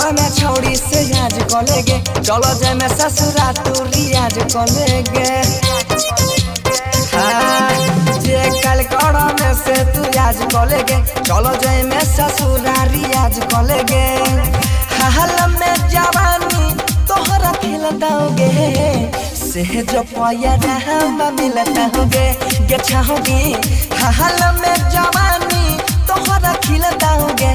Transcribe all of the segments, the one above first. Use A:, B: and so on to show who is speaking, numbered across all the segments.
A: करो में छोड़ी से आज कलेगे चलो जाए में ससुरा तू रियाज कलेगे जे कल करो में से तू आज कलेगे चलो जाए में ससुरा रियाज कलेगे हाल में जवानी तोहरा खिलताओगे से जो पाया हम मिलता होगे गे चाहोगी हाल में जवानी तोहरा खिलताओगे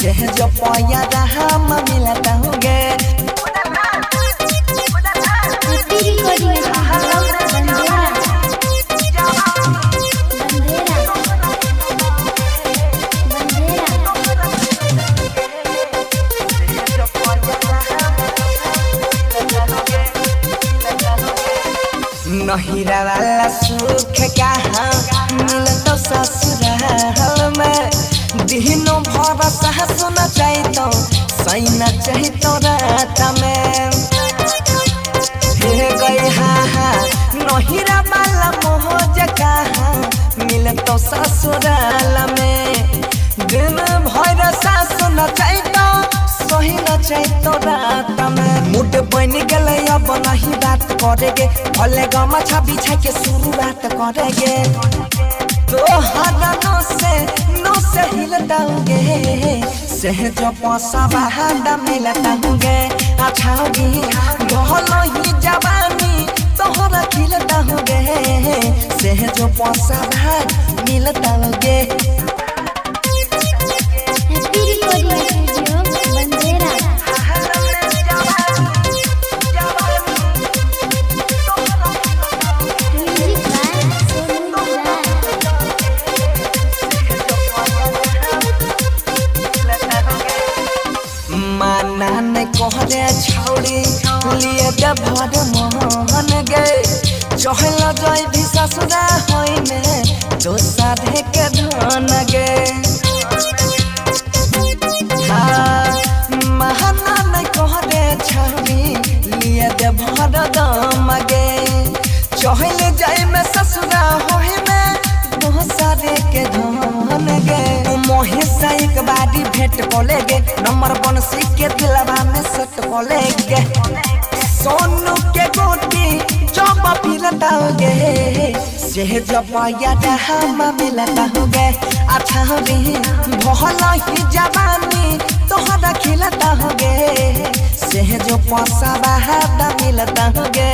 A: से जो पाया हम मिलता होगे नहिरा वाला सुख कहाँ मिलत ससुराल में दिनों भर सुना चाहिए सैना चाहिए रात में हे गई हाँ नहिरा वाला मोहज कहाँ मिलत ससुराल में दिन भर सुना चाहिए सही न चाहिए रात में मुड बन गए अब नहीं बात करेगे भले गमा छाबी छा के शुरुआत करेगे तो हर नो से हिलताओगे से जो पैसा बाहर मिलताओगे अच्छा होगी भलो ही जवानी तोहरा खिलताओगे से जो पैसा बाहर मिलताओगे कहरे छौड़ी लिए भर मोहन गए चहल जय भी ससुरा होई में दोसर के धन गे महान कहरे छौड़ी लिए भर दम गे चहल जय में ससुरा होई में दोसर के धन गे मोहिसा एक बारी भेंट कलेगे नंबर 1 के दिलवा में सट कलेगे सोनू के गोटी जब पिलताओगे से जब याद हम मिलताओगे अच्छा होगी भला ही जवानी तोहरा खिलताओगे से जो पैसा बाहर मिलताओगे।